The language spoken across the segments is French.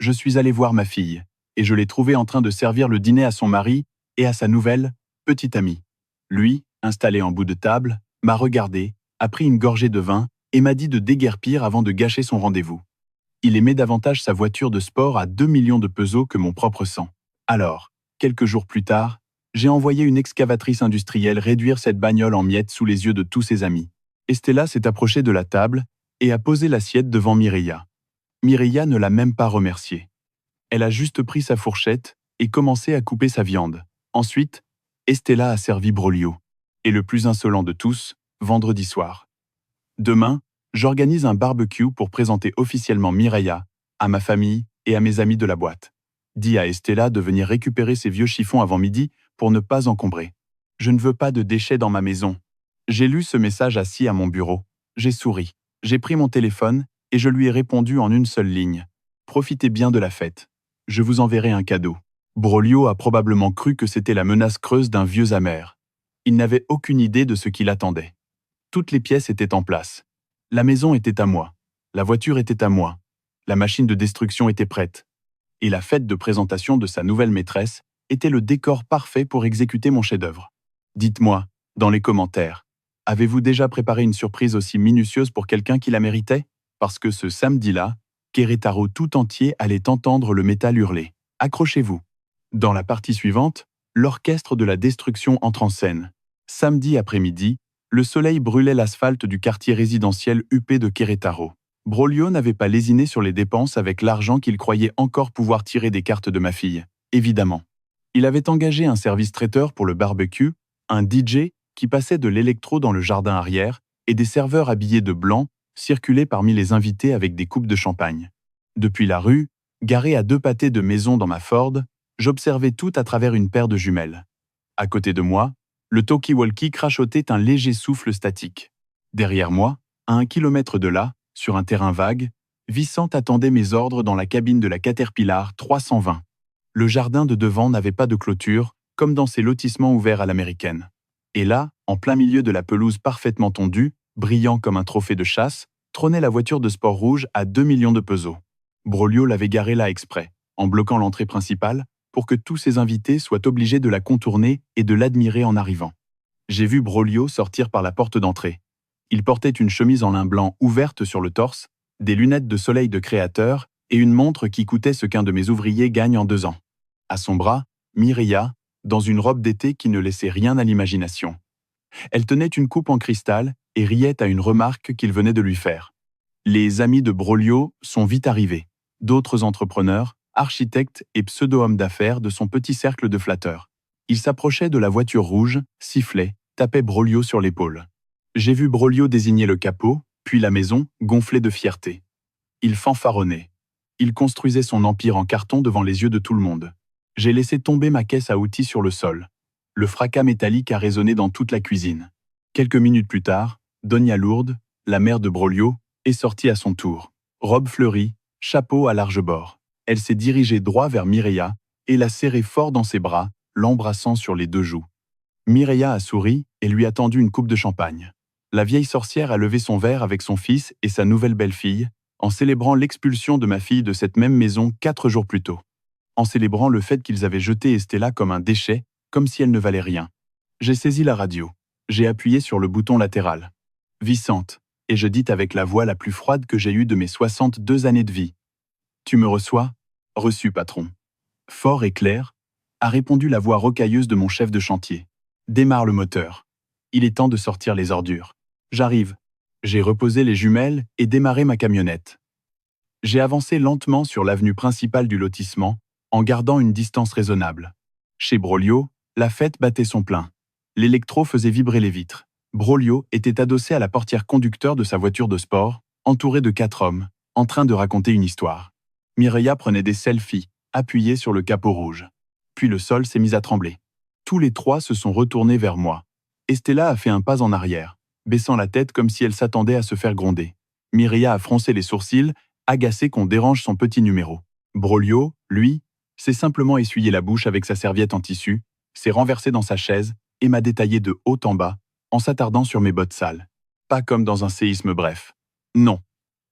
je suis allé voir ma fille, et je l'ai trouvée en train de servir le dîner à son mari et à sa nouvelle, petite amie. Lui, installé en bout de table, m'a regardé, a pris une gorgée de vin et m'a dit de déguerpir avant de gâcher son rendez-vous. Il aimait davantage sa voiture de sport à 2 millions de pesos que mon propre sang. Alors, quelques jours plus tard, j'ai envoyé une excavatrice industrielle réduire cette bagnole en miettes sous les yeux de tous ses amis. Estella s'est approchée de la table et a posé l'assiette devant Mireia. Mireia ne l'a même pas remerciée. Elle a juste pris sa fourchette et commencé à couper sa viande. Ensuite, Estella a servi Broglio. Et le plus insolent de tous, vendredi soir. Demain, j'organise un barbecue pour présenter officiellement Mireia à ma famille et à mes amis de la boîte. Dis à Estella de venir récupérer ses vieux chiffons avant midi pour ne pas encombrer. Je ne veux pas de déchets dans ma maison. J'ai lu ce message assis à mon bureau. J'ai souri. J'ai pris mon téléphone et je lui ai répondu en une seule ligne. Profitez bien de la fête. Je vous enverrai un cadeau. Broglio a probablement cru que c'était la menace creuse d'un vieux amer. Il n'avait aucune idée de ce qui l'attendait. Toutes les pièces étaient en place. La maison était à moi. La voiture était à moi. La machine de destruction était prête. Et la fête de présentation de sa nouvelle maîtresse était le décor parfait pour exécuter mon chef-d'œuvre. Dites-moi, dans les commentaires, avez-vous déjà préparé une surprise aussi minutieuse pour quelqu'un qui la méritait? Parce que ce samedi-là, Querétaro tout entier allait entendre le métal hurler. Accrochez-vous. Dans la partie suivante, l'orchestre de la destruction entre en scène. Samedi après-midi, le soleil brûlait l'asphalte du quartier résidentiel huppé de Querétaro. Broglio n'avait pas lésiné sur les dépenses avec l'argent qu'il croyait encore pouvoir tirer des cartes de ma fille, évidemment. Il avait engagé un service traiteur pour le barbecue, un DJ qui passait de l'électro dans le jardin arrière et des serveurs habillés de blanc circulaient parmi les invités avec des coupes de champagne. Depuis la rue, garé à 2 pâtés de maison dans ma Ford, j'observais tout à travers une paire de jumelles. À côté de moi, le talkie-walkie crachotait un léger souffle statique. Derrière moi, à 1 kilomètre de là, sur un terrain vague, Vicent attendait mes ordres dans la cabine de la Caterpillar 320. Le jardin de devant n'avait pas de clôture, comme dans ces lotissements ouverts à l'américaine. Et là, en plein milieu de la pelouse parfaitement tondue, brillant comme un trophée de chasse, trônait la voiture de sport rouge à 2 millions de pesos. Broglio l'avait garée là exprès, en bloquant l'entrée principale, pour que tous ses invités soient obligés de la contourner et de l'admirer en arrivant. J'ai vu Broglio sortir par la porte d'entrée. Il portait une chemise en lin blanc ouverte sur le torse, des lunettes de soleil de créateur et une montre qui coûtait ce qu'un de mes ouvriers gagne en 2 ans. À son bras, Mireia, dans une robe d'été qui ne laissait rien à l'imagination. Elle tenait une coupe en cristal et riait à une remarque qu'il venait de lui faire. Les amis de Broglio sont vite arrivés. D'autres entrepreneurs, architectes et pseudo-hommes d'affaires de son petit cercle de flatteurs. Ils s'approchaient de la voiture rouge, sifflaient, tapaient Broglio sur l'épaule. J'ai vu Broglio désigner le capot, puis la maison, gonflée de fierté. Il fanfaronnait. Il construisait son empire en carton devant les yeux de tout le monde. J'ai laissé tomber ma caisse à outils sur le sol. Le fracas métallique a résonné dans toute la cuisine. Quelques minutes plus tard, Donia Lourdes, la mère de Broglio, est sortie à son tour. Robe fleurie, chapeau à large bord. Elle s'est dirigée droit vers Mireia et l'a serrée fort dans ses bras, l'embrassant sur les 2 joues. Mireia a souri et lui a tendu une coupe de champagne. La vieille sorcière a levé son verre avec son fils et sa nouvelle belle-fille, en célébrant l'expulsion de ma fille de cette même maison 4 jours plus tôt. En célébrant le fait qu'ils avaient jeté Estella comme un déchet, comme si elle ne valait rien. J'ai saisi la radio. J'ai appuyé sur le bouton latéral. Vicente, et je dis avec la voix la plus froide que j'ai eue de mes 62 années de vie. Tu me reçois? Reçu, patron. Fort et clair, a répondu la voix rocailleuse de mon chef de chantier. Démarre le moteur. Il est temps de sortir les ordures. J'arrive. J'ai reposé les jumelles et démarré ma camionnette. J'ai avancé lentement sur l'avenue principale du lotissement, en gardant une distance raisonnable. Chez Broglio, la fête battait son plein. L'électro faisait vibrer les vitres. Broglio était adossé à la portière conducteur de sa voiture de sport, entouré de 4 hommes, en train de raconter une histoire. Mireia prenait des selfies, appuyée sur le capot rouge. Puis le sol s'est mis à trembler. Tous les 3 se sont retournés vers moi. Estella a fait un pas en arrière, baissant la tête comme si elle s'attendait à se faire gronder. Mireia a froncé les sourcils, agacée qu'on dérange son petit numéro. Broglio, lui, s'est simplement essuyé la bouche avec sa serviette en tissu, s'est renversé dans sa chaise et m'a détaillé de haut en bas, en s'attardant sur mes bottes sales. Pas comme dans un séisme bref. Non.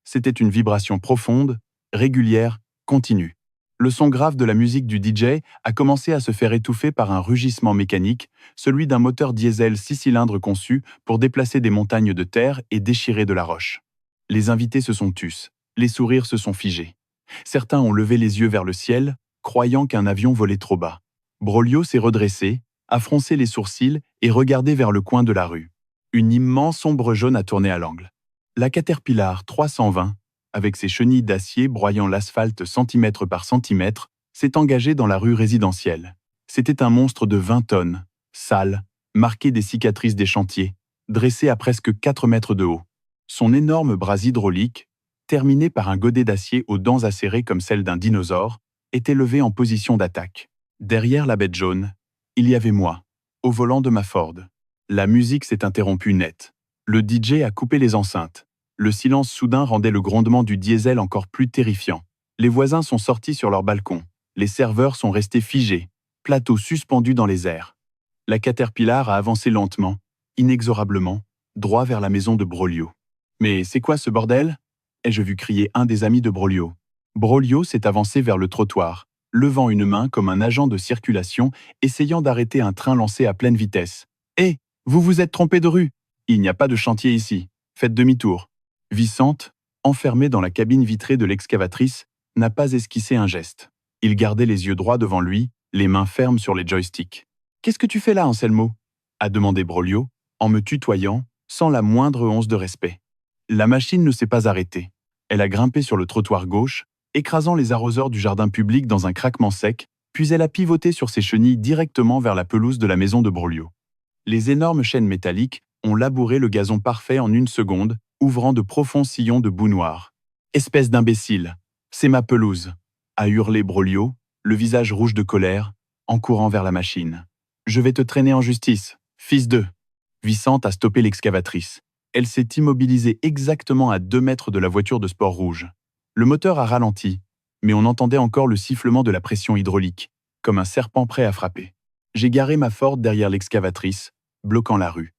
C'était une vibration profonde, régulière, continue. Le son grave de la musique du DJ a commencé à se faire étouffer par un rugissement mécanique, celui d'un moteur diesel 6 cylindres conçu pour déplacer des montagnes de terre et déchirer de la roche. Les invités se sont tus, les sourires se sont figés. Certains ont levé les yeux vers le ciel, croyant qu'un avion volait trop bas. Broglio s'est redressé, a froncé les sourcils et regardé vers le coin de la rue. Une immense ombre jaune a tourné à l'angle. La Caterpillar 320, avec ses chenilles d'acier broyant l'asphalte centimètre par centimètre, s'est engagée dans la rue résidentielle. C'était un monstre de 20 tonnes, sale, marqué des cicatrices des chantiers, dressé à presque 4 mètres de haut. Son énorme bras hydraulique, terminé par un godet d'acier aux dents acérées comme celles d'un dinosaure, était levé en position d'attaque. Derrière la bête jaune, il y avait moi, au volant de ma Ford. La musique s'est interrompue net. Le DJ a coupé les enceintes. Le silence soudain rendait le grondement du diesel encore plus terrifiant. Les voisins sont sortis sur leur balcon. Les serveurs sont restés figés, plateaux suspendus dans les airs. La Caterpillar a avancé lentement, inexorablement, droit vers la maison de Broglio. « Mais c'est quoi ce bordel ?» ai-je vu crier un des amis de Broglio. Broglio s'est avancé vers le trottoir, levant une main comme un agent de circulation, essayant d'arrêter un train lancé à pleine vitesse. « Hé, vous vous êtes trompé de rue. Il n'y a pas de chantier ici. Faites demi-tour. » Vicente, enfermé dans la cabine vitrée de l'excavatrice, n'a pas esquissé un geste. Il gardait les yeux droits devant lui, les mains fermes sur les joysticks. « Qu'est-ce que tu fais là, Anselmo ?» a demandé Broglio, en me tutoyant, sans la moindre once de respect. La machine ne s'est pas arrêtée. Elle a grimpé sur le trottoir gauche, écrasant les arroseurs du jardin public dans un craquement sec, puis elle a pivoté sur ses chenilles directement vers la pelouse de la maison de Broglio. Les énormes chaînes métalliques ont labouré le gazon parfait en 1 seconde, ouvrant de profonds sillons de boue noire. « Espèce d'imbécile, c'est ma pelouse !» a hurlé Broglio, le visage rouge de colère, en courant vers la machine. « Je vais te traîner en justice, fils de... » Vicente a stoppé l'excavatrice. Elle s'est immobilisée exactement à 2 mètres de la voiture de sport rouge. Le moteur a ralenti, mais on entendait encore le sifflement de la pression hydraulique, comme un serpent prêt à frapper. J'ai garé ma Ford derrière l'excavatrice, bloquant la rue.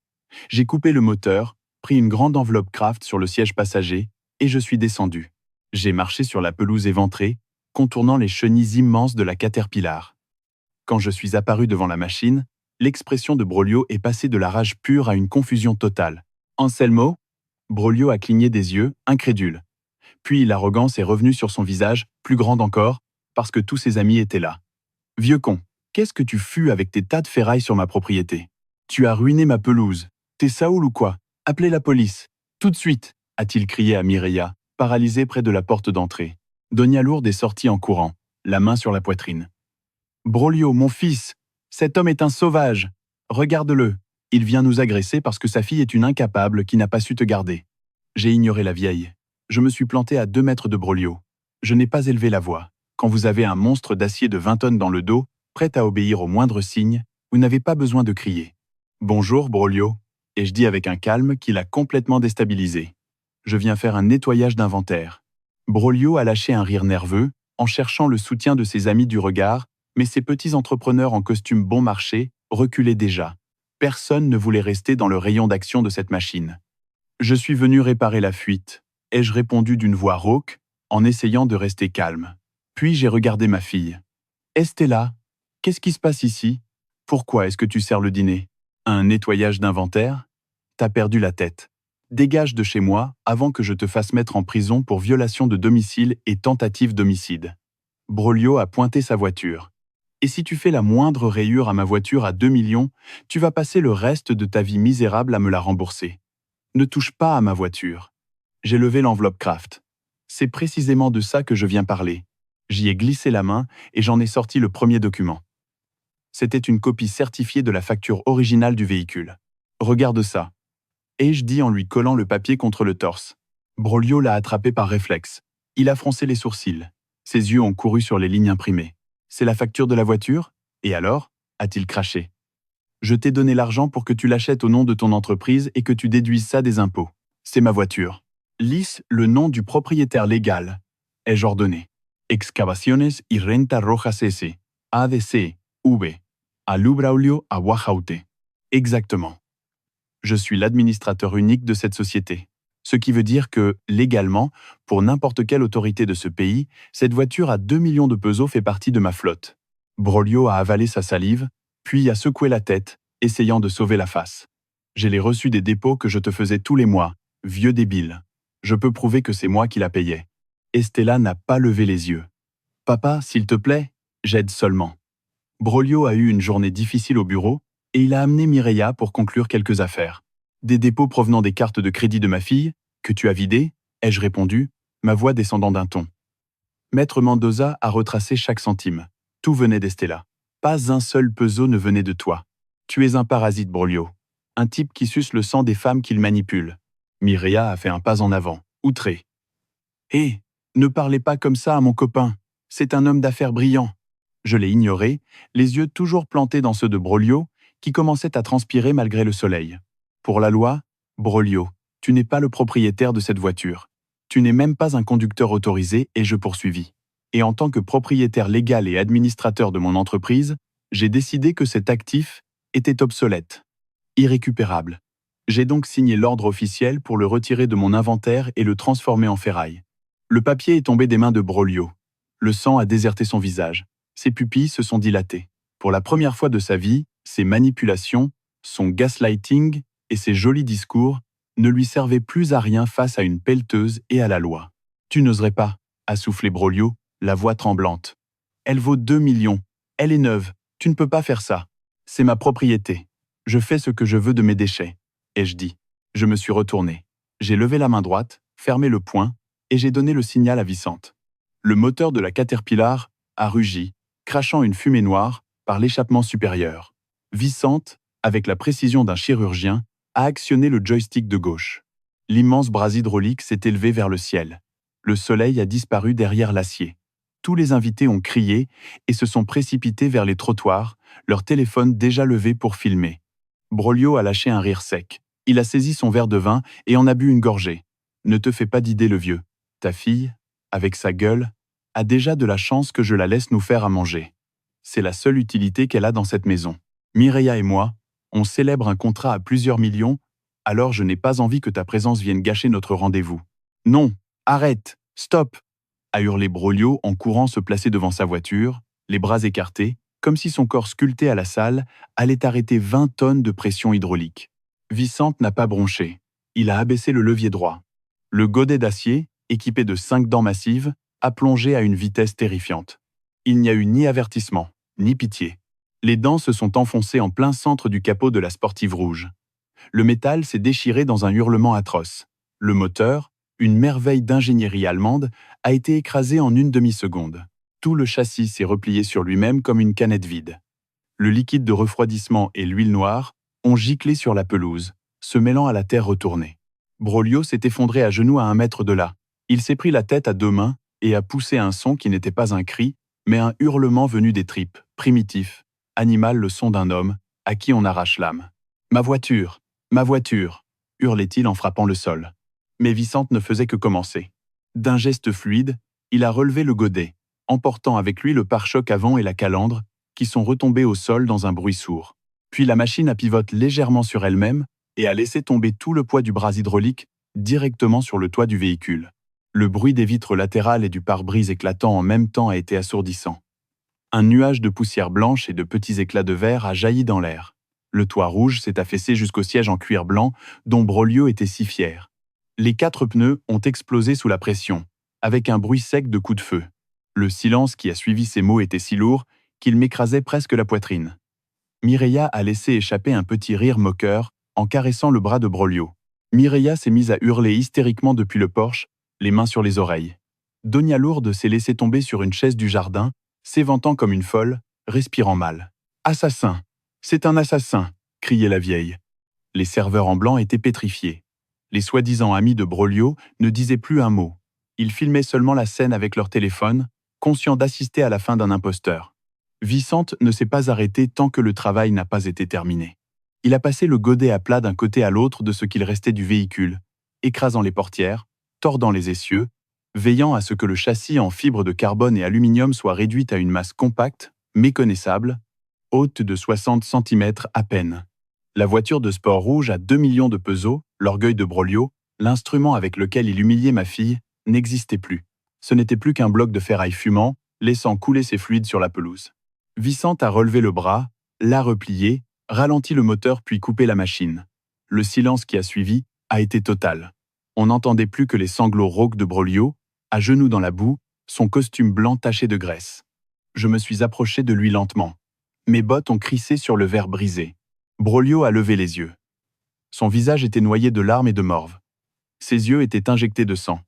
J'ai coupé le moteur, pris une grande enveloppe Kraft sur le siège passager, et je suis descendu. J'ai marché sur la pelouse éventrée, contournant les chenilles immenses de la Caterpillar. Quand je suis apparu devant la machine, l'expression de Broglio est passée de la rage pure à une confusion totale. « Anselmo ?» Broglio a cligné des yeux, incrédule. Puis l'arrogance est revenue sur son visage, plus grande encore, parce que tous ses amis étaient là. « Vieux con, qu'est-ce que tu fus avec tes tas de ferrailles sur ma propriété? Tu as ruiné ma pelouse. T'es Saoul ou quoi? Appelez la police. Tout de suite !» a-t-il crié à Mireia, paralysée près de la porte d'entrée. Donia Lourde est sortie en courant, la main sur la poitrine. « Broglio, mon fils, cet homme est un sauvage. Regarde-le. Il vient nous agresser parce que sa fille est une incapable qui n'a pas su te garder. » J'ai ignoré la vieille. Je me suis planté à 2 mètres de Broglio. Je n'ai pas élevé la voix. Quand vous avez un monstre d'acier de 20 tonnes dans le dos, prêt à obéir au moindre signe, vous n'avez pas besoin de crier. « Bonjour, Broglio », ai-je dit avec un calme qui l'a complètement déstabilisé. Je viens faire un nettoyage d'inventaire. Broglio a lâché un rire nerveux, en cherchant le soutien de ses amis du regard, mais ces petits entrepreneurs en costume bon marché reculaient déjà. Personne ne voulait rester dans le rayon d'action de cette machine. « Je suis venu réparer la fuite », ai-je répondu d'une voix rauque, en essayant de rester calme. Puis j'ai regardé ma fille. « Estella, qu'est-ce qui se passe ici? Pourquoi est-ce que tu sers le dîner? Un nettoyage d'inventaire? T'as perdu la tête. Dégage de chez moi avant que je te fasse mettre en prison pour violation de domicile et tentative d'homicide. » Broglio a pointé sa voiture. « Et si tu fais la moindre rayure à ma voiture à 2 millions, tu vas passer le reste de ta vie misérable à me la rembourser. Ne touche pas à ma voiture. » J'ai levé l'enveloppe Kraft. C'est précisément de ça que je viens parler. J'y ai glissé la main et j'en ai sorti le premier document. C'était une copie certifiée de la facture originale du véhicule. « Regarde ça. » ai-je dit en lui collant le papier contre le torse. Broglio l'a attrapé par réflexe. Il a froncé les sourcils. Ses yeux ont couru sur les lignes imprimées. « C'est la facture de la voiture? Et alors ?» a-t-il craché. « Je t'ai donné l'argent pour que tu l'achètes au nom de ton entreprise et que tu déduises ça des impôts. C'est ma voiture. Lisse le nom du propriétaire légal. » ai-je ordonné. « Excavaciones y Renta Rojas S. ADC, V. Alú Braulio Aguajaute. » Exactement. Je suis l'administrateur unique de cette société. Ce qui veut dire que, légalement, pour n'importe quelle autorité de ce pays, cette voiture à 2 millions de pesos fait partie de ma flotte. Broglio a avalé sa salive, puis a secoué la tête, essayant de sauver la face. J'ai les reçus des dépôts que je te faisais tous les mois, vieux débile. Je peux prouver que c'est moi qui la payais. Estella n'a pas levé les yeux. Papa, s'il te plaît, j'aide seulement. Broglio a eu une journée difficile au bureau et il a amené Mireia pour conclure quelques affaires. Des dépôts provenant des cartes de crédit de ma fille, que tu as vidées, ai-je répondu, ma voix descendant d'un ton. Maître Mendoza a retracé chaque centime. Tout venait d'Estella. Pas un seul peso ne venait de toi. Tu es un parasite, Broglio. Un type qui suce le sang des femmes qu'il manipule. Mireia a fait un pas en avant, outrée. Hé, ne parlez pas comme ça à mon copain. C'est un homme d'affaires brillant. Je l'ai ignoré, les yeux toujours plantés dans ceux de Broglio, qui commençait à transpirer malgré le soleil. Pour la loi, Broglio, tu n'es pas le propriétaire de cette voiture. Tu n'es même pas un conducteur autorisé et je poursuivis. Et en tant que propriétaire légal et administrateur de mon entreprise, j'ai décidé que cet actif était obsolète, irrécupérable. J'ai donc signé l'ordre officiel pour le retirer de mon inventaire et le transformer en ferraille. Le papier est tombé des mains de Broglio. Le sang a déserté son visage. Ses pupilles se sont dilatées. Pour la première fois de sa vie, ses manipulations, son gaslighting et ses jolis discours ne lui servaient plus à rien face à une pelleteuse et à la loi. Tu n'oserais pas, a soufflé Broglio, la voix tremblante. Elle vaut 2 millions. Elle est neuve. Tu ne peux pas faire ça. C'est ma propriété. Je fais ce que je veux de mes déchets. Ai-je dit. Je me suis retourné. J'ai levé la main droite, fermé le poing, et j'ai donné le signal à Vicente. Le moteur de la Caterpillar a rugi, crachant une fumée noire par l'échappement supérieur. Vicente, avec la précision d'un chirurgien, a actionné le joystick de gauche. L'immense bras hydraulique s'est élevé vers le ciel. Le soleil a disparu derrière l'acier. Tous les invités ont crié et se sont précipités vers les trottoirs, leur téléphone déjà levé pour filmer. Broglio a lâché un rire sec. Il a saisi son verre de vin et en a bu une gorgée. Ne te fais pas d'idée, le vieux. Ta fille, avec sa gueule, a déjà de la chance que je la laisse nous faire à manger. C'est la seule utilité qu'elle a dans cette maison. Mireia et moi, on célèbre un contrat à plusieurs millions, alors je n'ai pas envie que ta présence vienne gâcher notre rendez-vous. Non, arrête, stop, a hurlé Broglio en courant se placer devant sa voiture, les bras écartés, comme si son corps sculpté à la salle allait arrêter 20 tonnes de pression hydraulique. Vicente n'a pas bronché. Il a abaissé le levier droit. Le godet d'acier, équipé de 5 dents massives, a plongé à une vitesse terrifiante. Il n'y a eu ni avertissement, ni pitié. Les dents se sont enfoncées en plein centre du capot de la sportive rouge. Le métal s'est déchiré dans un hurlement atroce. Le moteur, une merveille d'ingénierie allemande, a été écrasé en une demi-seconde. Tout le châssis s'est replié sur lui-même comme une canette vide. Le liquide de refroidissement et l'huile noire ont giclé sur la pelouse, se mêlant à la terre retournée. Broglio s'est effondré à genoux à 1 mètre de là. Il s'est pris la tête à 2 mains et a poussé un son qui n'était pas un cri, mais un hurlement venu des tripes, primitif, animal, le son d'un homme, à qui on arrache l'âme. « Ma voiture, hurlait-il en frappant le sol. Mais Vicente ne faisait que commencer. D'un geste fluide, il a relevé le godet, emportant avec lui le pare-choc avant et la calandre, qui sont retombés au sol dans un bruit sourd. Puis la machine a pivoté légèrement sur elle-même et a laissé tomber tout le poids du bras hydraulique directement sur le toit du véhicule. Le bruit des vitres latérales et du pare-brise éclatant en même temps a été assourdissant. Un nuage de poussière blanche et de petits éclats de verre a jailli dans l'air. Le toit rouge s'est affaissé jusqu'au siège en cuir blanc dont Broglio était si fier. Les 4 pneus ont explosé sous la pression, avec un bruit sec de coups de feu. Le silence qui a suivi ces mots était si lourd qu'il m'écrasait presque la poitrine. Mireia a laissé échapper un petit rire moqueur en caressant le bras de Broglio. Mireia s'est mise à hurler hystériquement depuis le porche, les mains sur les oreilles. Donia Lourdes s'est laissée tomber sur une chaise du jardin, s'éventant comme une folle, respirant mal. « Assassin! C'est un assassin !» criait la vieille. Les serveurs en blanc étaient pétrifiés. Les soi-disant amis de Broglio ne disaient plus un mot. Ils filmaient seulement la scène avec leur téléphone, conscients d'assister à la fin d'un imposteur. Vicente ne s'est pas arrêté tant que le travail n'a pas été terminé. Il a passé le godet à plat d'un côté à l'autre de ce qu'il restait du véhicule, écrasant les portières, tordant les essieux, veillant à ce que le châssis en fibres de carbone et aluminium soit réduit à une masse compacte, méconnaissable, haute de 60 cm à peine. La voiture de sport rouge à 2 millions de pesos, l'orgueil de Broglio, L'instrument avec lequel il humiliait ma fille n'existait plus. Ce n'était plus qu'un bloc de ferraille fumant, laissant couler ses fluides sur la pelouse. Vicente a relevé le bras, l'a replié, ralenti le moteur puis coupé la machine. Le silence qui a suivi a été total. On n'entendait plus que les sanglots rauques de Broglio, à genoux dans la boue, son costume blanc taché de graisse. Je me suis approché de lui lentement. Mes bottes ont crissé sur le verre brisé. Broglio a levé les yeux. Son visage était noyé de larmes et de morve. Ses yeux étaient injectés de sang.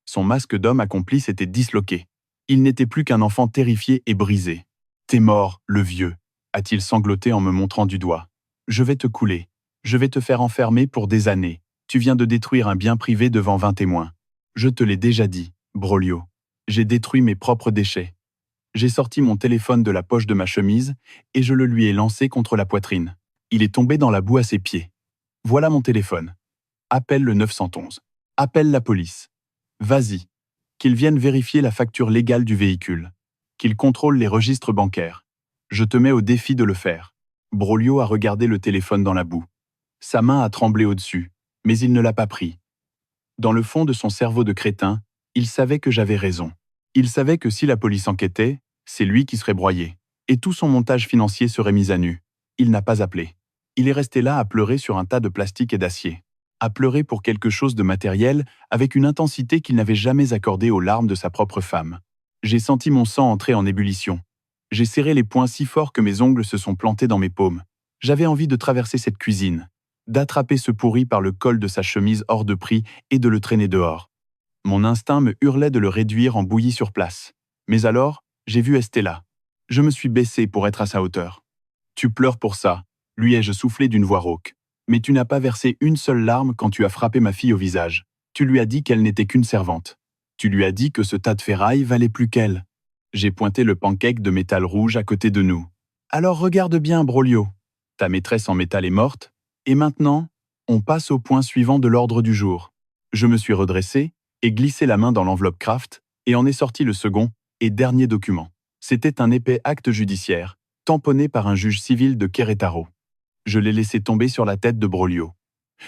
Son masque d'homme accompli s'était disloqué. Il n'était plus qu'un enfant terrifié et brisé. « T'es mort, le vieux », a-t-il sangloté en me montrant du doigt. « Je vais te couler. Je vais te faire enfermer pour des années. Tu viens de détruire un bien privé devant 20 témoins. Je te l'ai déjà dit, Broglio. J'ai détruit mes propres déchets. » J'ai sorti mon téléphone de la poche de ma chemise et je le lui ai lancé contre la poitrine. Il est tombé dans la boue à ses pieds. « Voilà mon téléphone. Appelle le 911. Appelle la police. Vas-y. Qu'ils viennent vérifier la facture légale du véhicule. Qu'ils contrôlent les registres bancaires. Je te mets au défi de le faire. » Broglio a regardé le téléphone dans la boue. Sa main a tremblé au-dessus, mais il ne l'a pas pris. Dans le fond de son cerveau de crétin, il savait que j'avais raison. Il savait que si la police enquêtait, c'est lui qui serait broyé. Et tout son montage financier serait mis à nu. Il n'a pas appelé. Il est resté là à pleurer sur un tas de plastique et d'acier. À pleurer pour quelque chose de matériel avec une intensité qu'il n'avait jamais accordée aux larmes de sa propre femme. J'ai senti mon sang entrer en ébullition. J'ai serré les poings si fort que mes ongles se sont plantés dans mes paumes. J'avais envie de traverser cette cuisine, d'attraper ce pourri par le col de sa chemise hors de prix et de le traîner dehors. Mon instinct me hurlait de le réduire en bouillie sur place. Mais alors, j'ai vu Estella. Je me suis baissé pour être à sa hauteur. « Tu pleures pour ça », lui ai-je soufflé d'une voix rauque. « Mais tu n'as pas versé une seule larme quand tu as frappé ma fille au visage. Tu lui as dit qu'elle n'était qu'une servante. Tu lui as dit que ce tas de ferraille valait plus qu'elle. » J'ai pointé le pancake de métal rouge à côté de nous. « Alors regarde bien, Broglio. Ta maîtresse en métal est morte. Et maintenant, on passe au point suivant de l'ordre du jour. » Je me suis redressé et glissé la main dans l'enveloppe Kraft et en ai sorti le second et dernier document. C'était un épais acte judiciaire, tamponné par un juge civil de Querétaro. Je l'ai laissé tomber sur la tête de Broglio.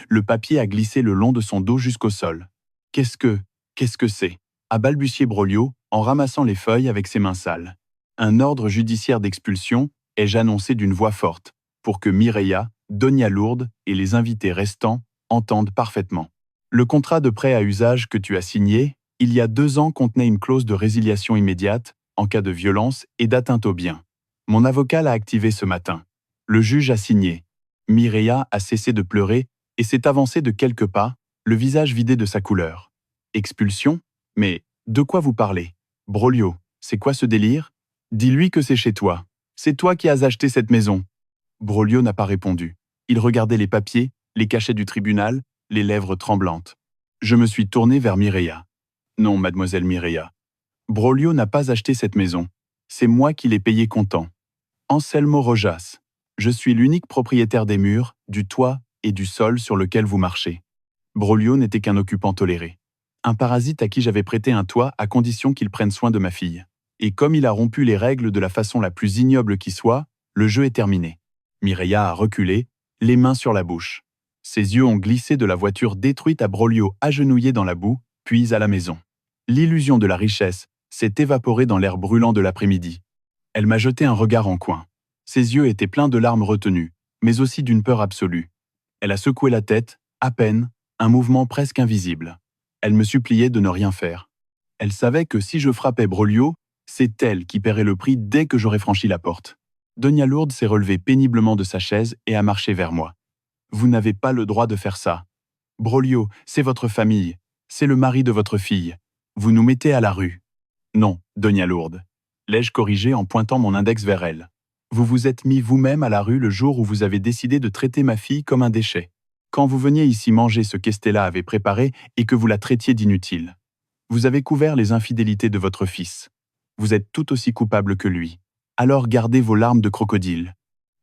Le papier a glissé le long de son dos jusqu'au sol. « Qu'est-ce que c'est ?» a balbutié Broglio en ramassant les feuilles avec ses mains sales. « Un ordre judiciaire d'expulsion », ai-je annoncé d'une voix forte, pour que Mireia, Donia Lourdes et les invités restants entendent parfaitement. Le contrat de prêt à usage que tu as signé, il y a 2 ans, contenait une clause de résiliation immédiate en cas de violence et d'atteinte aux biens. Mon avocat l'a activé ce matin. Le juge a signé. Mireia a cessé de pleurer et s'est avancée de quelques pas, le visage vidé de sa couleur. Expulsion ? Mais de quoi vous parlez ? Broglio, c'est quoi ce délire ? Dis-lui que c'est chez toi. C'est toi qui as acheté cette maison. Broglio n'a pas répondu. Il regardait les papiers, les cachets du tribunal, les lèvres tremblantes. Je me suis tourné vers Mireia. Non, mademoiselle Mireia. Broglio n'a pas acheté cette maison. C'est moi qui l'ai payé comptant. Anselmo Rojas. Je suis l'unique propriétaire des murs, du toit et du sol sur lequel vous marchez. Broglio n'était qu'un occupant toléré. Un parasite à qui j'avais prêté un toit à condition qu'il prenne soin de ma fille. Et comme il a rompu les règles de la façon la plus ignoble qui soit, le jeu est terminé. Mireia a reculé, les mains sur la bouche. Ses yeux ont glissé de la voiture détruite à Broglio agenouillé dans la boue, puis à la maison. L'illusion de la richesse s'est évaporée dans l'air brûlant de l'après-midi. Elle m'a jeté un regard en coin. Ses yeux étaient pleins de larmes retenues, mais aussi d'une peur absolue. Elle a secoué la tête, à peine, un mouvement presque invisible. Elle me suppliait de ne rien faire. Elle savait que si je frappais Broglio, c'est elle qui paierait le prix dès que j'aurais franchi la porte. Donia Lourdes s'est relevée péniblement de sa chaise et a marché vers moi. « Vous n'avez pas le droit de faire ça. Broglio, c'est votre famille, c'est le mari de votre fille. Vous nous mettez à la rue. » « Non, Donia Lourdes. » l'ai-je corrigé en pointant mon index vers elle. « Vous vous êtes mis vous-même à la rue le jour où vous avez décidé de traiter ma fille comme un déchet. Quand vous veniez ici manger ce qu'Estella avait préparé et que vous la traitiez d'inutile. Vous avez couvert les infidélités de votre fils. Vous êtes tout aussi coupable que lui. Alors gardez vos larmes de crocodile. »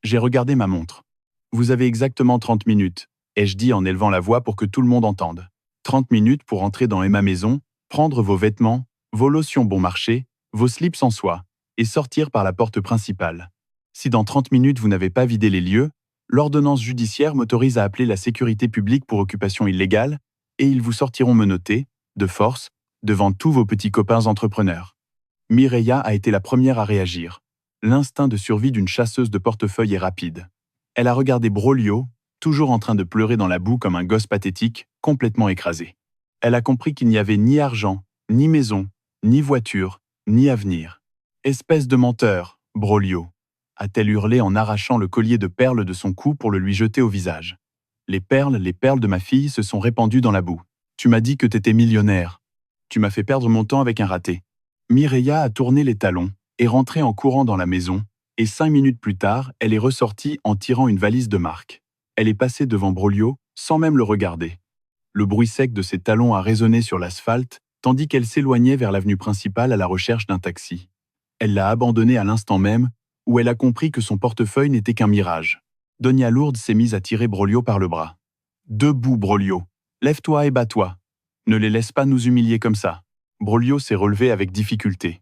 J'ai regardé ma montre. « Vous avez exactement 30 minutes, ai-je dit en élevant la voix pour que tout le monde entende. 30 minutes pour entrer dans Emma Maison, prendre vos vêtements, vos lotions bon marché, vos slips en soie, et sortir par la porte principale. Si dans 30 minutes vous n'avez pas vidé les lieux, l'ordonnance judiciaire m'autorise à appeler la sécurité publique pour occupation illégale et ils vous sortiront menottés, de force, devant tous vos petits copains entrepreneurs. Mireia a été la première à réagir. L'instinct de survie d'une chasseuse de portefeuille est rapide. Elle a regardé Broglio, toujours en train de pleurer dans la boue comme un gosse pathétique, complètement écrasé. Elle a compris qu'il n'y avait ni argent, ni maison, ni voiture, ni avenir. « Espèce de menteur, Broglio !» a-t-elle hurlé en arrachant le collier de perles de son cou pour le lui jeter au visage. Les perles de ma fille se sont répandues dans la boue. Tu m'as dit que t'étais millionnaire. Tu m'as fait perdre mon temps avec un raté. Mireia a tourné les talons, est rentrée en courant dans la maison, et 5 minutes plus tard, elle est ressortie en tirant une valise de marque. Elle est passée devant Broglio, sans même le regarder. Le bruit sec de ses talons a résonné sur l'asphalte, tandis qu'elle s'éloignait vers l'avenue principale à la recherche d'un taxi. Elle l'a abandonné à l'instant même, où elle a compris que son portefeuille n'était qu'un mirage. Donia Lourdes s'est mise à tirer Broglio par le bras. « Debout, Broglio. Lève-toi et bats-toi. Ne les laisse pas nous humilier comme ça. » Broglio s'est relevé avec difficulté.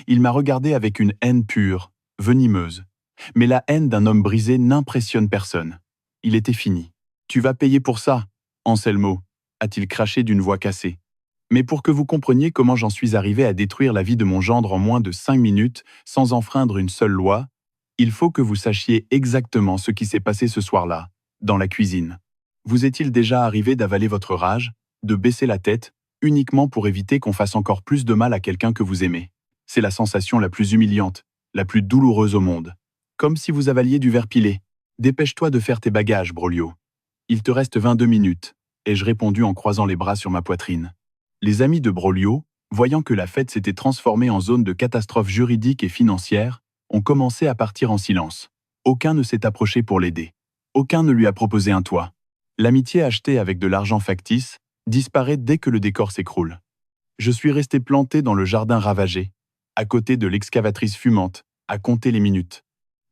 Il m'a regardé avec une haine pure, venimeuse. Mais la haine d'un homme brisé n'impressionne personne. Il était fini. « Tu vas payer pour ça, Anselmo », a-t-il craché d'une voix cassée. Mais pour que vous compreniez comment j'en suis arrivé à détruire la vie de mon gendre en moins de 5 minutes, sans enfreindre une seule loi, il faut que vous sachiez exactement ce qui s'est passé ce soir-là, dans la cuisine. Vous est-il déjà arrivé d'avaler votre rage, de baisser la tête, uniquement pour éviter qu'on fasse encore plus de mal à quelqu'un que vous aimez? C'est la sensation la plus humiliante, la plus douloureuse au monde. Comme si vous avaliez du verre pilé. Dépêche-toi de faire tes bagages, Broglio. Il te reste 22 minutes, ai-je répondu en croisant les bras sur ma poitrine. Les amis de Broglio, voyant que la fête s'était transformée en zone de catastrophe juridique et financière, ont commencé à partir en silence. Aucun ne s'est approché pour l'aider. Aucun ne lui a proposé un toit. L'amitié achetée avec de l'argent factice disparaît dès que le décor s'écroule. Je suis resté planté dans le jardin ravagé, à côté de l'excavatrice fumante, à compter les minutes.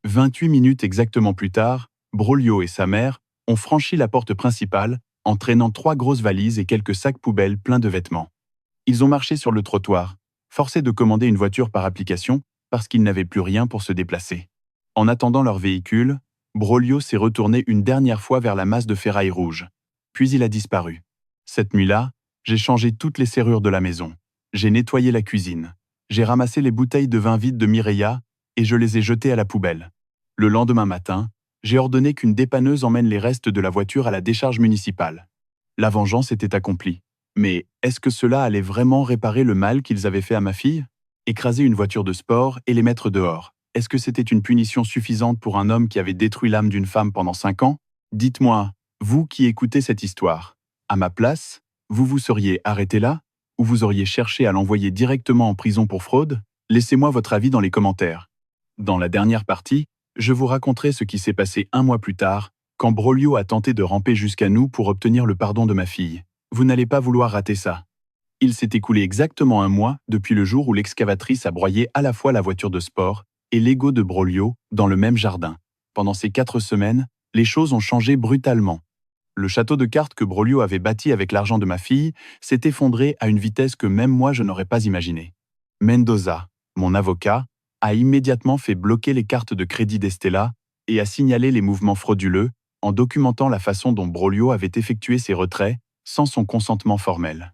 28 minutes exactement plus tard, Broglio et sa mère ont franchi la porte principale, en traînant 3 grosses valises et quelques sacs poubelles pleins de vêtements. Ils ont marché sur le trottoir, forcés de commander une voiture par application parce qu'ils n'avaient plus rien pour se déplacer. En attendant leur véhicule, Broglio s'est retourné une dernière fois vers la masse de ferraille rouge. Puis il a disparu. Cette nuit-là, j'ai changé toutes les serrures de la maison. J'ai nettoyé la cuisine. J'ai ramassé les bouteilles de vin vides de Mireia et je les ai jetées à la poubelle. Le lendemain matin, j'ai ordonné qu'une dépanneuse emmène les restes de la voiture à la décharge municipale. La vengeance était accomplie. Mais est-ce que cela allait vraiment réparer le mal qu'ils avaient fait à ma fille? Écraser une voiture de sport et les mettre dehors. Est-ce que c'était une punition suffisante pour un homme qui avait détruit l'âme d'une femme pendant 5 ans? Dites-moi, vous qui écoutez cette histoire, à ma place, vous vous seriez arrêté là? Ou vous auriez cherché à l'envoyer directement en prison pour fraude? Laissez-moi votre avis dans les commentaires. Dans la dernière partie, je vous raconterai ce qui s'est passé 1 mois plus tard, quand Broglio a tenté de ramper jusqu'à nous pour obtenir le pardon de ma fille. Vous n'allez pas vouloir rater ça. Il s'est écoulé exactement 1 mois depuis le jour où l'excavatrice a broyé à la fois la voiture de sport et l'ego de Broglio dans le même jardin. Pendant ces 4 semaines, les choses ont changé brutalement. Le château de cartes que Broglio avait bâti avec l'argent de ma fille s'est effondré à une vitesse que même moi je n'aurais pas imaginée. Mendoza, mon avocat, a immédiatement fait bloquer les cartes de crédit d'Estella et a signalé les mouvements frauduleux en documentant la façon dont Broglio avait effectué ses retraits sans son consentement formel.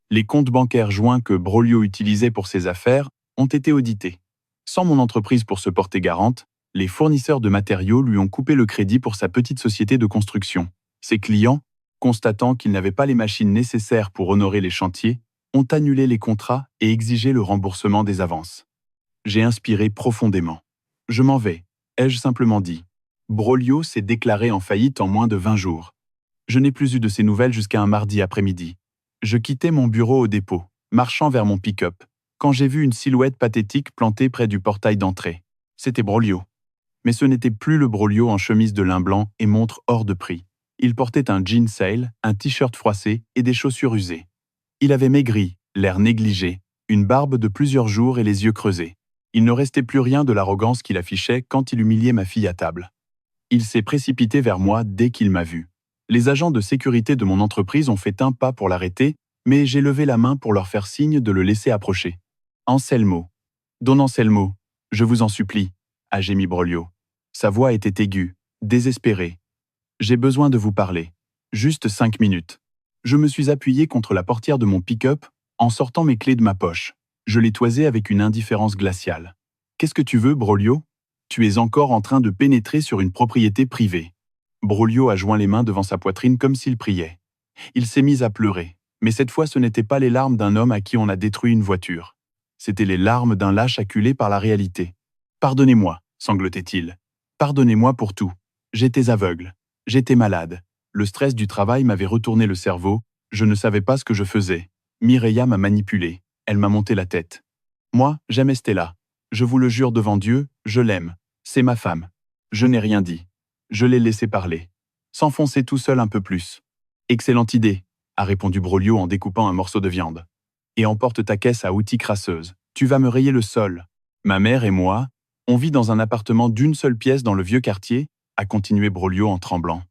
Les comptes bancaires joints que Broglio utilisait pour ses affaires ont été audités. Sans mon entreprise pour se porter garante, les fournisseurs de matériaux lui ont coupé le crédit pour sa petite société de construction. Ses clients, constatant qu'ils n'avaient pas les machines nécessaires pour honorer les chantiers, ont annulé les contrats et exigé le remboursement des avances. J'ai inspiré profondément. Je m'en vais, ai-je simplement dit. Broglio s'est déclaré en faillite en moins de 20 jours. Je n'ai plus eu de ses nouvelles jusqu'à un mardi après-midi. Je quittais mon bureau au dépôt, marchant vers mon pick-up, quand j'ai vu une silhouette pathétique plantée près du portail d'entrée. C'était Broglio. Mais ce n'était plus le Broglio en chemise de lin blanc et montre hors de prix. Il portait un jean sale, un t-shirt froissé et des chaussures usées. Il avait maigri, l'air négligé, une barbe de plusieurs jours et les yeux creusés. Il ne restait plus rien de l'arrogance qu'il affichait quand il humiliait ma fille à table. Il s'est précipité vers moi dès qu'il m'a vu. Les agents de sécurité de mon entreprise ont fait un pas pour l'arrêter, mais j'ai levé la main pour leur faire signe de le laisser approcher. « Anselmo. Don Anselmo, je vous en supplie », a gémi Broglio. Sa voix était aiguë, désespérée. « J'ai besoin de vous parler. Juste 5 minutes. » Je me suis appuyé contre la portière de mon pick-up en sortant mes clés de ma poche. Je l'ai toisé avec une indifférence glaciale. « Qu'est-ce que tu veux, Broglio ? Tu es encore en train de pénétrer sur une propriété privée. » Broglio a joint les mains devant sa poitrine comme s'il priait. Il s'est mis à pleurer, mais cette fois ce n'étaient pas les larmes d'un homme à qui on a détruit une voiture. C'étaient les larmes d'un lâche acculé par la réalité. « Pardonnez-moi, sanglotait-il. Pardonnez-moi pour tout. J'étais aveugle. J'étais malade. Le stress du travail m'avait retourné le cerveau, je ne savais pas ce que je faisais. Mireia m'a manipulé, elle m'a monté la tête. Moi, j'aime Stella. Je vous le jure devant Dieu, je l'aime. C'est ma femme. Je n'ai rien dit. Je l'ai laissé parler. S'enfoncer tout seul un peu plus. Excellente idée, a répondu Broglio en découpant un morceau de viande. Et emporte ta caisse à outils crasseuse. Tu vas me rayer le sol. Ma mère et moi, on vit dans un appartement d'une seule pièce dans le vieux quartier, a continué Broglio en tremblant.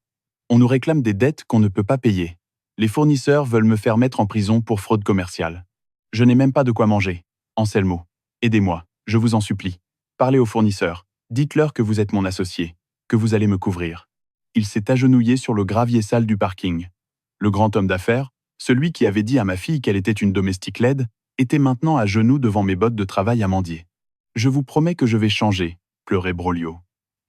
On nous réclame des dettes qu'on ne peut pas payer. Les fournisseurs veulent me faire mettre en prison pour fraude commerciale. Je n'ai même pas de quoi manger. Anselmo, aidez-moi, je vous en supplie. Parlez aux fournisseurs, dites-leur que vous êtes mon associé, que vous allez me couvrir. Il s'est agenouillé sur le gravier sale du parking. Le grand homme d'affaires, celui qui avait dit à ma fille qu'elle était une domestique laide, était maintenant à genoux devant mes bottes de travail à mendier. Je vous promets que je vais changer, pleurait Broglio.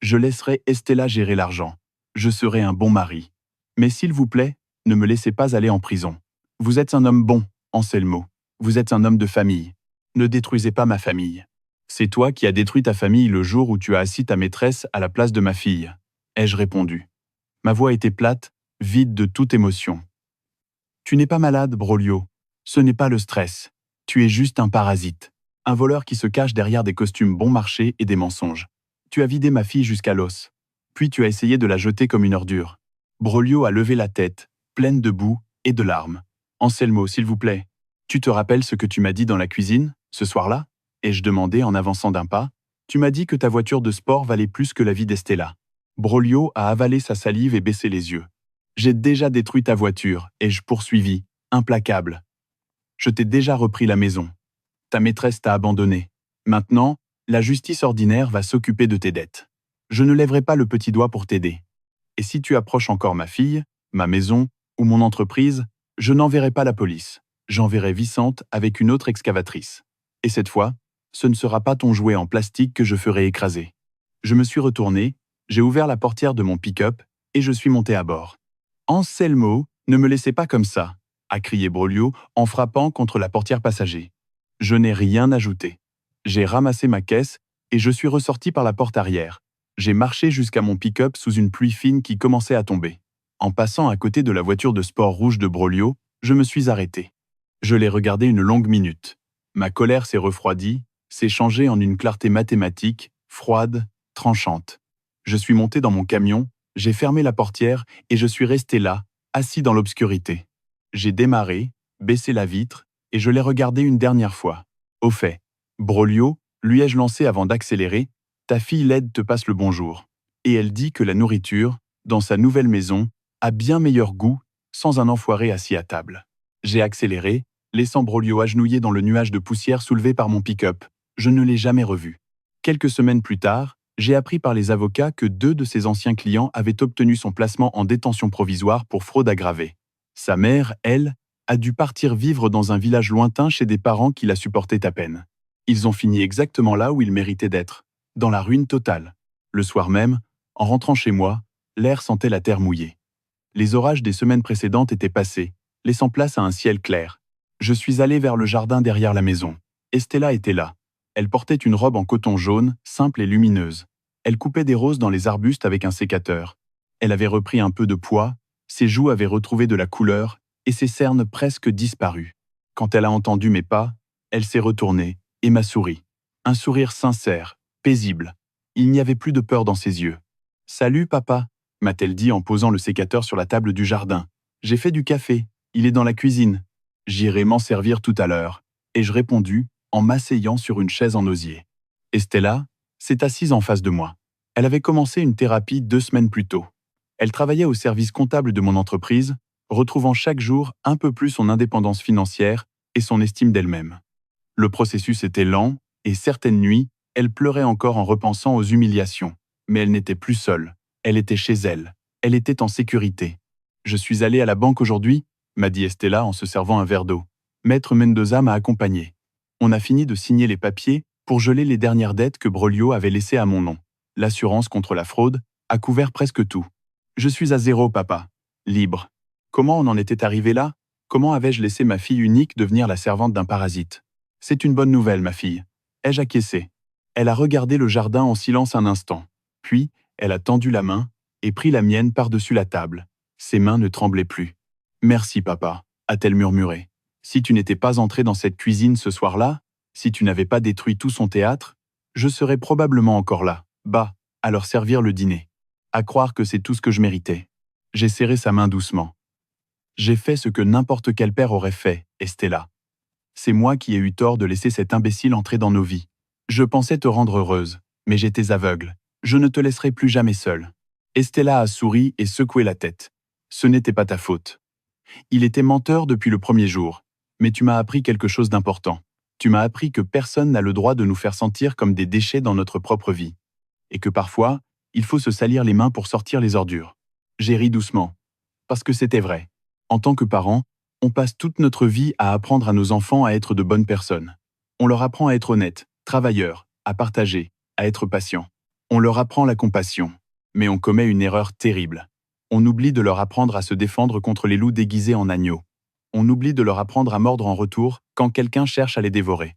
Je laisserai Stella gérer l'argent. Je serai un bon mari. Mais s'il vous plaît, ne me laissez pas aller en prison. Vous êtes un homme bon, Anselmo. Vous êtes un homme de famille. Ne détruisez pas ma famille. C'est toi qui as détruit ta famille le jour où tu as assis ta maîtresse à la place de ma fille, ai-je répondu. Ma voix était plate, vide de toute émotion. Tu n'es pas malade, Broglio. Ce n'est pas le stress. Tu es juste un parasite. Un voleur qui se cache derrière des costumes bon marché et des mensonges. Tu as vidé ma fille jusqu'à l'os. Puis tu as essayé de la jeter comme une ordure. Broglio a levé la tête, pleine de boue et de larmes. Anselmo, s'il vous plaît, tu te rappelles ce que tu m'as dit dans la cuisine, ce soir-là ? Ai-je demandé en avançant d'un pas. Tu m'as dit que ta voiture de sport valait plus que la vie d'Estella. Broglio a avalé sa salive et baissé les yeux. J'ai déjà détruit ta voiture, ai-je poursuivi, implacable. Je t'ai déjà repris la maison. Ta maîtresse t'a abandonné. Maintenant, la justice ordinaire va s'occuper de tes dettes. Je ne lèverai pas le petit doigt pour t'aider. Et si tu approches encore ma fille, ma maison ou mon entreprise, je n'enverrai pas la police. J'enverrai Vicente avec une autre excavatrice. Et cette fois, ce ne sera pas ton jouet en plastique que je ferai écraser. Je me suis retourné, j'ai ouvert la portière de mon pick-up et je suis monté à bord. Anselmo, ne me laissez pas comme ça, a crié Broglio en frappant contre la portière passager. Je n'ai rien ajouté. J'ai ramassé ma caisse et je suis ressorti par la porte arrière. J'ai marché jusqu'à mon pick-up sous une pluie fine qui commençait à tomber. En passant à côté de la voiture de sport rouge de Broglio, je me suis arrêté. Je l'ai regardé une longue minute. Ma colère s'est refroidie, s'est changée en une clarté mathématique, froide, tranchante. Je suis monté dans mon camion, j'ai fermé la portière et je suis resté là, assis dans l'obscurité. J'ai démarré, baissé la vitre et je l'ai regardé une dernière fois. Au fait, Broglio, lui ai-je lancé avant d'accélérer, ta fille laide te passe le bonjour. Et elle dit que la nourriture, dans sa nouvelle maison, a bien meilleur goût, sans un enfoiré assis à table. J'ai accéléré, laissant Broglio agenouillé dans le nuage de poussière soulevé par mon pick-up. Je ne l'ai jamais revu. Quelques semaines plus tard, j'ai appris par les avocats que 2 de ses anciens clients avaient obtenu son placement en détention provisoire pour fraude aggravée. Sa mère, elle, a dû partir vivre dans un village lointain chez des parents qui la supportaient à peine. Ils ont fini exactement là où ils méritaient d'être, dans la ruine totale. Le soir même, en rentrant chez moi, l'air sentait la terre mouillée. Les orages des semaines précédentes étaient passés, laissant place à un ciel clair. Je suis allé vers le jardin derrière la maison. Stella était là. Elle portait une robe en coton jaune, simple et lumineuse. Elle coupait des roses dans les arbustes avec un sécateur. Elle avait repris un peu de poids, ses joues avaient retrouvé de la couleur et ses cernes presque disparues. Quand elle a entendu mes pas, elle s'est retournée et m'a souri. Un sourire sincère, paisible. Il n'y avait plus de peur dans ses yeux. « Salut, papa », m'a-t-elle dit en posant le sécateur sur la table du jardin. « J'ai fait du café, il est dans la cuisine. J'irai m'en servir tout à l'heure. » ai-je répondu en m'asseyant sur une chaise en osier. Stella s'est assise en face de moi. Elle avait commencé une thérapie 2 semaines plus tôt. Elle travaillait au service comptable de mon entreprise, retrouvant chaque jour un peu plus son indépendance financière et son estime d'elle-même. Le processus était lent et certaines nuits, elle pleurait encore en repensant aux humiliations. Mais elle n'était plus seule. Elle était chez elle. Elle était en sécurité. « Je suis allée à la banque aujourd'hui, m'a dit Estella en se servant un verre d'eau. Maître Mendoza m'a accompagné. On a fini de signer les papiers pour geler les dernières dettes que Broglio avait laissées à mon nom. L'assurance contre la fraude a couvert presque tout. Je suis à zéro, papa. Libre. Comment on en était arrivé là? Comment avais-je laissé ma fille unique devenir la servante d'un parasite? C'est une bonne nouvelle, ma fille. Ai-je acquiescé? Elle a regardé le jardin en silence un instant. Puis, elle a tendu la main et pris la mienne par-dessus la table. Ses mains ne tremblaient plus. Merci, papa, a-t-elle murmuré. Si tu n'étais pas entré dans cette cuisine ce soir-là, si tu n'avais pas détruit tout son théâtre, je serais probablement encore là, bas, à leur servir le dîner. À croire que c'est tout ce que je méritais. J'ai serré sa main doucement. J'ai fait ce que n'importe quel père aurait fait, Estella. C'est moi qui ai eu tort de laisser cet imbécile entrer dans nos vies. Je pensais te rendre heureuse, mais j'étais aveugle. Je ne te laisserai plus jamais seule. Estella a souri et secoué la tête. Ce n'était pas ta faute. Il était menteur depuis le premier jour, mais tu m'as appris quelque chose d'important. Tu m'as appris que personne n'a le droit de nous faire sentir comme des déchets dans notre propre vie. Et que parfois, il faut se salir les mains pour sortir les ordures. J'ai ri doucement. Parce que c'était vrai. En tant que parents, on passe toute notre vie à apprendre à nos enfants à être de bonnes personnes. On leur apprend à être honnêtes, travailleurs, à partager, à être patients. On leur apprend la compassion. Mais on commet une erreur terrible. On oublie de leur apprendre à se défendre contre les loups déguisés en agneaux. On oublie de leur apprendre à mordre en retour quand quelqu'un cherche à les dévorer.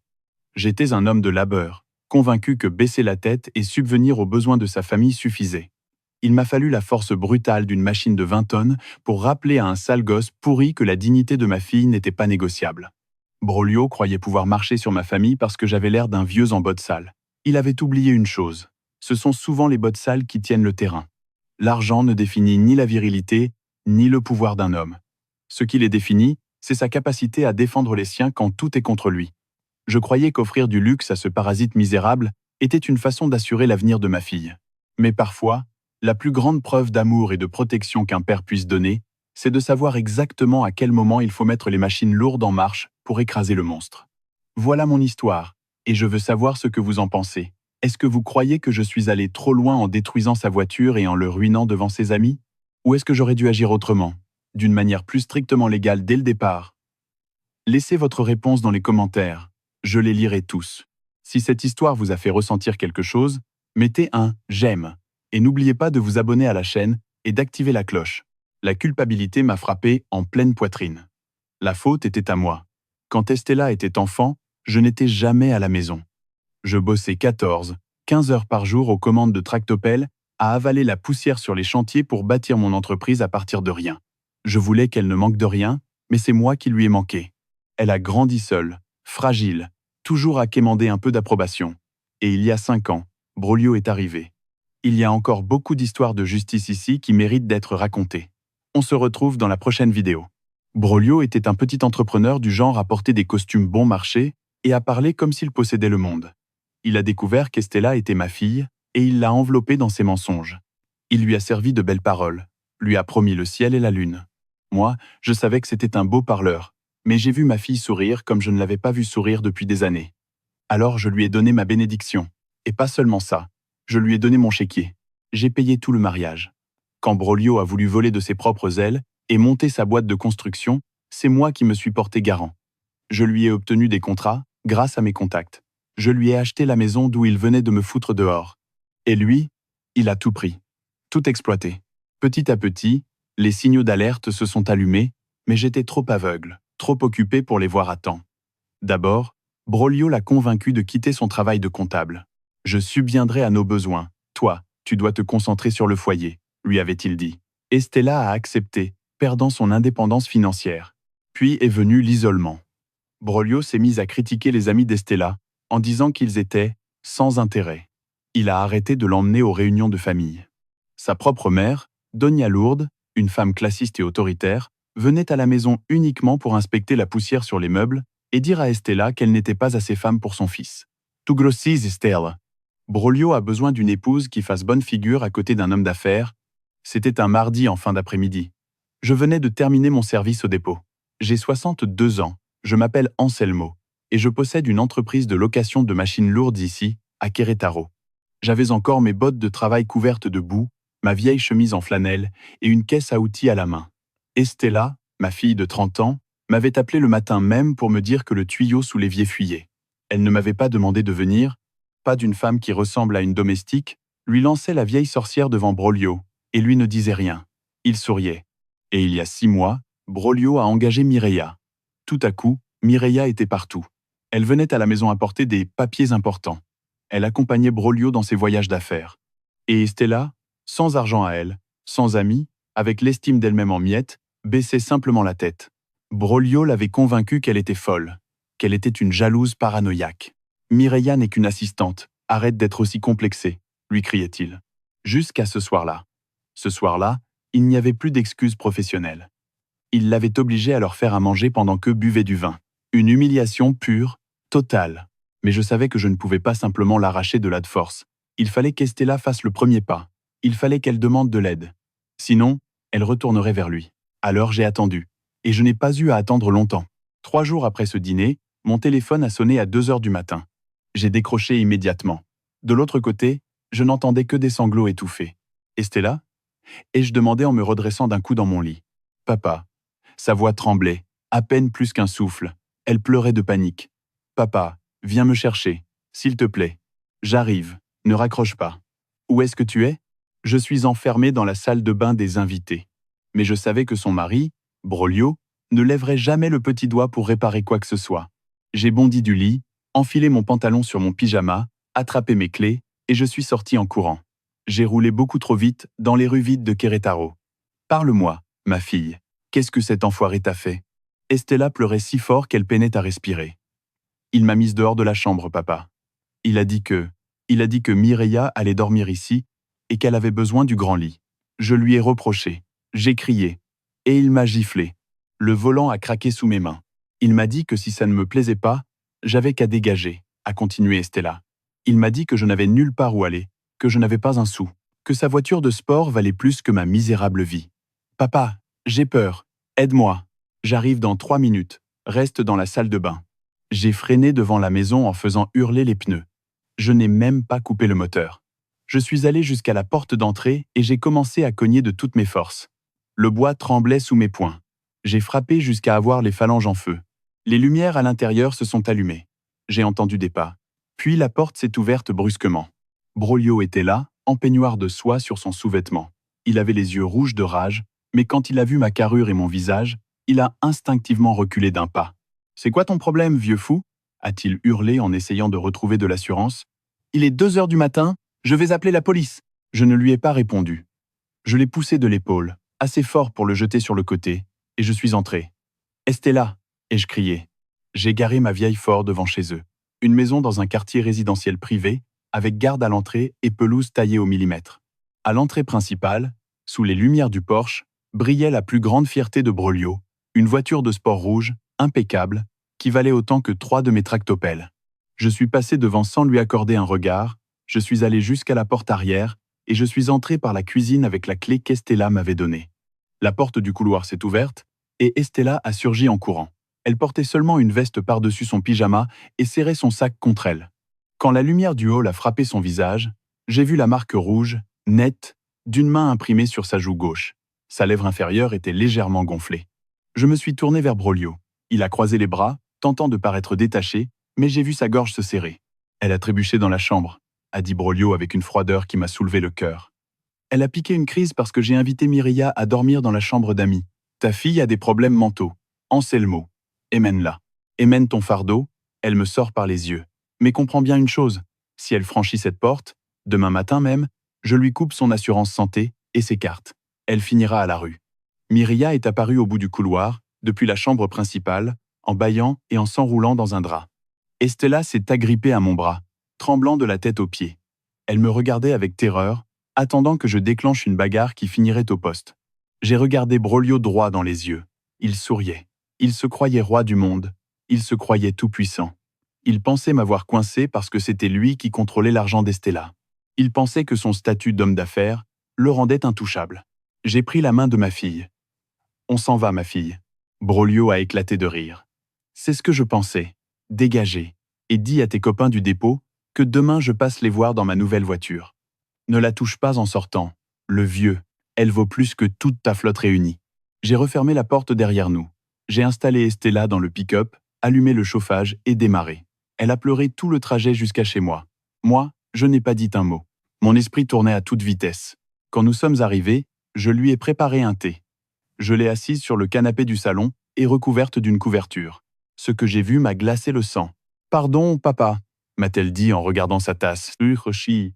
J'étais un homme de labeur, convaincu que baisser la tête et subvenir aux besoins de sa famille suffisait. Il m'a fallu la force brutale d'une machine de 20 tonnes pour rappeler à un sale gosse pourri que la dignité de ma fille n'était pas négociable. Broglio croyait pouvoir marcher sur ma famille parce que j'avais l'air d'un vieux en bottes sales. Il avait oublié une chose. Ce sont souvent les bottes sales qui tiennent le terrain. L'argent ne définit ni la virilité, ni le pouvoir d'un homme. Ce qui les définit, c'est sa capacité à défendre les siens quand tout est contre lui. Je croyais qu'offrir du luxe à ce parasite misérable était une façon d'assurer l'avenir de ma fille. Mais parfois, la plus grande preuve d'amour et de protection qu'un père puisse donner, c'est de savoir exactement à quel moment il faut mettre les machines lourdes en marche pour écraser le monstre. Voilà mon histoire, et je veux savoir ce que vous en pensez. Est-ce que vous croyez que je suis allé trop loin en détruisant sa voiture et en le ruinant devant ses amis? Ou est-ce que j'aurais dû agir autrement, d'une manière plus strictement légale dès le départ? Laissez votre réponse dans les commentaires. Je les lirai tous. Si cette histoire vous a fait ressentir quelque chose, mettez un « j'aime » et n'oubliez pas de vous abonner à la chaîne et d'activer la cloche. La culpabilité m'a frappé en pleine poitrine. La faute était à moi. Quand Estella était enfant, je n'étais jamais à la maison. Je bossais 14, 15 heures par jour aux commandes de tractopelle à avaler la poussière sur les chantiers pour bâtir mon entreprise à partir de rien. Je voulais qu'elle ne manque de rien, mais c'est moi qui lui ai manqué. Elle a grandi seule, fragile, toujours à quémander un peu d'approbation. Et il y a 5 ans, Broglio est arrivé. Il y a encore beaucoup d'histoires de justice ici qui méritent d'être racontées. On se retrouve dans la prochaine vidéo. Broglio était un petit entrepreneur du genre à porter des costumes bon marché et à parler comme s'il possédait le monde. Il a découvert qu'Estella était ma fille et il l'a enveloppée dans ses mensonges. Il lui a servi de belles paroles, lui a promis le ciel et la lune. Moi, je savais que c'était un beau parleur, mais j'ai vu ma fille sourire comme je ne l'avais pas vue sourire depuis des années. Alors je lui ai donné ma bénédiction. Et pas seulement ça, je lui ai donné mon chéquier. J'ai payé tout le mariage. Quand Broglio a voulu voler de ses propres ailes et monter sa boîte de construction, c'est moi qui me suis porté garant. Je lui ai obtenu des contrats grâce à mes contacts. Je lui ai acheté la maison d'où il venait de me foutre dehors. Et lui, il a tout pris, tout exploité. Petit à petit, les signaux d'alerte se sont allumés, mais j'étais trop aveugle, trop occupé pour les voir à temps. D'abord, Broglio l'a convaincu de quitter son travail de comptable. Je subviendrai à nos besoins. Toi, tu dois te concentrer sur le foyer, lui avait-il dit. Estella a accepté, perdant son indépendance financière. Puis est venu l'isolement. Broglio s'est mis à critiquer les amis d'Estella en disant qu'ils étaient sans intérêt. Il a arrêté de l'emmener aux réunions de famille. Sa propre mère, Doña Lourdes, une femme classiste et autoritaire, venait à la maison uniquement pour inspecter la poussière sur les meubles et dire à Estella qu'elle n'était pas assez femme pour son fils. Tu grossis, Estella. Broglio a besoin d'une épouse qui fasse bonne figure à côté d'un homme d'affaires. C'était un mardi en fin d'après-midi. Je venais de terminer mon service au dépôt. J'ai 62 ans, je m'appelle Anselmo, et je possède une entreprise de location de machines lourdes ici, à Querétaro. J'avais encore mes bottes de travail couvertes de boue, ma vieille chemise en flanelle et une caisse à outils à la main. Estella, ma fille de 30 ans, m'avait appelé le matin même pour me dire que le tuyau sous l'évier fuyait. Elle ne m'avait pas demandé de venir, pas d'une femme qui ressemble à une domestique, lui lançait la vieille sorcière devant Broglio, et lui ne disait rien. Il souriait. Et il y a 6 mois, Broglio a engagé Mireia. Tout à coup, Mireia était partout. Elle venait à la maison apporter des papiers importants. Elle accompagnait Broglio dans ses voyages d'affaires. Et Estella, sans argent à elle, sans amis, avec l'estime d'elle-même en miettes, baissait simplement la tête. Broglio l'avait convaincue qu'elle était folle, qu'elle était une jalouse paranoïaque. Mireia n'est qu'une assistante, arrête d'être aussi complexée, lui criait-il. Jusqu'à ce soir-là. Ce soir-là, il n'y avait plus d'excuses professionnelles. Il l'avait obligée à leur faire à manger pendant qu'eux buvaient du vin. Une humiliation pure, totale. Mais je savais que je ne pouvais pas simplement l'arracher de là de force. Il fallait qu'Estella fasse le premier pas. Il fallait qu'elle demande de l'aide. Sinon, elle retournerait vers lui. Alors j'ai attendu. Et je n'ai pas eu à attendre longtemps. 3 jours après ce dîner, mon téléphone a sonné à 2 heures du matin. J'ai décroché immédiatement. De l'autre côté, je n'entendais que des sanglots étouffés. « Estella ?» ai-je demandé en me redressant d'un coup dans mon lit. « Papa ?» Sa voix tremblait, à peine plus qu'un souffle. Elle pleurait de panique. « Papa, viens me chercher, s'il te plaît. J'arrive, ne raccroche pas. »« Où est-ce que tu es ?» ?»« Je suis enfermée dans la salle de bain des invités. » Mais je savais que son mari, Broglio, ne lèverait jamais le petit doigt pour réparer quoi que ce soit. J'ai bondi du lit, enfilé mon pantalon sur mon pyjama, attrapé mes clés, et je suis sorti en courant. J'ai roulé beaucoup trop vite dans les rues vides de Querétaro. « Parle-moi, ma fille. Qu'est-ce que cet enfoiré t'a fait ?» Estella pleurait si fort qu'elle peinait à respirer. « Il m'a mise dehors de la chambre, papa. Il a dit que Mireia allait dormir ici et qu'elle avait besoin du grand lit. Je lui ai reproché. J'ai crié. Et il m'a giflé. Le volant a craqué sous mes mains. Il m'a dit que si ça ne me plaisait pas, j'avais qu'à dégager, a continué Estella. Il m'a dit que je n'avais nulle part où aller, que je n'avais pas un sou, que sa voiture de sport valait plus que ma misérable vie. Papa, j'ai peur. Aide-moi. J'arrive dans 3 minutes. Reste dans la salle de bain. J'ai freiné devant la maison en faisant hurler les pneus. Je n'ai même pas coupé le moteur. Je suis allé jusqu'à la porte d'entrée et j'ai commencé à cogner de toutes mes forces. Le bois tremblait sous mes poings. J'ai frappé jusqu'à avoir les phalanges en feu. Les lumières à l'intérieur se sont allumées. J'ai entendu des pas. Puis la porte s'est ouverte brusquement. Broglio était là, en peignoir de soie sur son sous-vêtement. Il avait les yeux rouges de rage, mais quand il a vu ma carrure et mon visage, il a instinctivement reculé d'un pas. « C'est quoi ton problème, vieux fou ?» a-t-il hurlé en essayant de retrouver de l'assurance. « Il est 2 heures du matin, je vais appeler la police. » Je ne lui ai pas répondu. Je l'ai poussé de l'épaule, assez fort pour le jeter sur le côté, et je suis entré. « Estella !» ai-je crié. J'ai garé ma vieille Ford devant chez eux. Une maison dans un quartier résidentiel privé, avec garde à l'entrée et pelouse taillée au millimètre. À l'entrée principale, sous les lumières du porche, brillait la plus grande fierté de Broglio, une voiture de sport rouge, impeccable, qui valait autant que 3 de mes tractopelles. Je suis passé devant sans lui accorder un regard, je suis allé jusqu'à la porte arrière et je suis entré par la cuisine avec la clé qu'Estella m'avait donnée. La porte du couloir s'est ouverte et Estella a surgi en courant. Elle portait seulement une veste par-dessus son pyjama et serrait son sac contre elle. Quand la lumière du hall a frappé son visage, j'ai vu la marque rouge, nette, d'une main imprimée sur sa joue gauche. Sa lèvre inférieure était légèrement gonflée. Je me suis tourné vers Broglio. Il a croisé les bras, tentant de paraître détaché, mais j'ai vu sa gorge se serrer. « Elle a trébuché dans la chambre », a dit Broglio avec une froideur qui m'a soulevé le cœur. « Elle a piqué une crise parce que j'ai invité Mireia à dormir dans la chambre d'amis. Ta fille a des problèmes mentaux. Anselmo. Émène-la. Émène ton fardeau, elle me sort par les yeux. Mais comprends bien une chose, si elle franchit cette porte, demain matin même, je lui coupe son assurance santé et ses cartes. Elle finira à la rue. » Mireia est apparue au bout du couloir, depuis la chambre principale, en bâillant et en s'enroulant dans un drap. Estella s'est agrippée à mon bras, tremblant de la tête aux pieds. Elle me regardait avec terreur, attendant que je déclenche une bagarre qui finirait au poste. J'ai regardé Broglio droit dans les yeux. Il souriait. Il se croyait roi du monde. Il se croyait tout-puissant. Il pensait m'avoir coincé parce que c'était lui qui contrôlait l'argent d'Estella. Il pensait que son statut d'homme d'affaires le rendait intouchable. J'ai pris la main de ma fille. « On s'en va, ma fille. » Broglio a éclaté de rire. « C'est ce que je pensais. Dégagez. Et dis à tes copains du dépôt que demain je passe les voir dans ma nouvelle voiture. Ne la touche pas en sortant. Le vieux, elle vaut plus que toute ta flotte réunie. » J'ai refermé la porte derrière nous. J'ai installé Estella dans le pick-up, allumé le chauffage et démarré. Elle a pleuré tout le trajet jusqu'à chez moi. Moi, je n'ai pas dit un mot. Mon esprit tournait à toute vitesse. Quand nous sommes arrivés, je lui ai préparé un thé. Je l'ai assise sur le canapé du salon et recouverte d'une couverture. Ce que j'ai vu m'a glacé le sang. « Pardon, papa », m'a-t-elle dit en regardant sa tasse. « Roshi,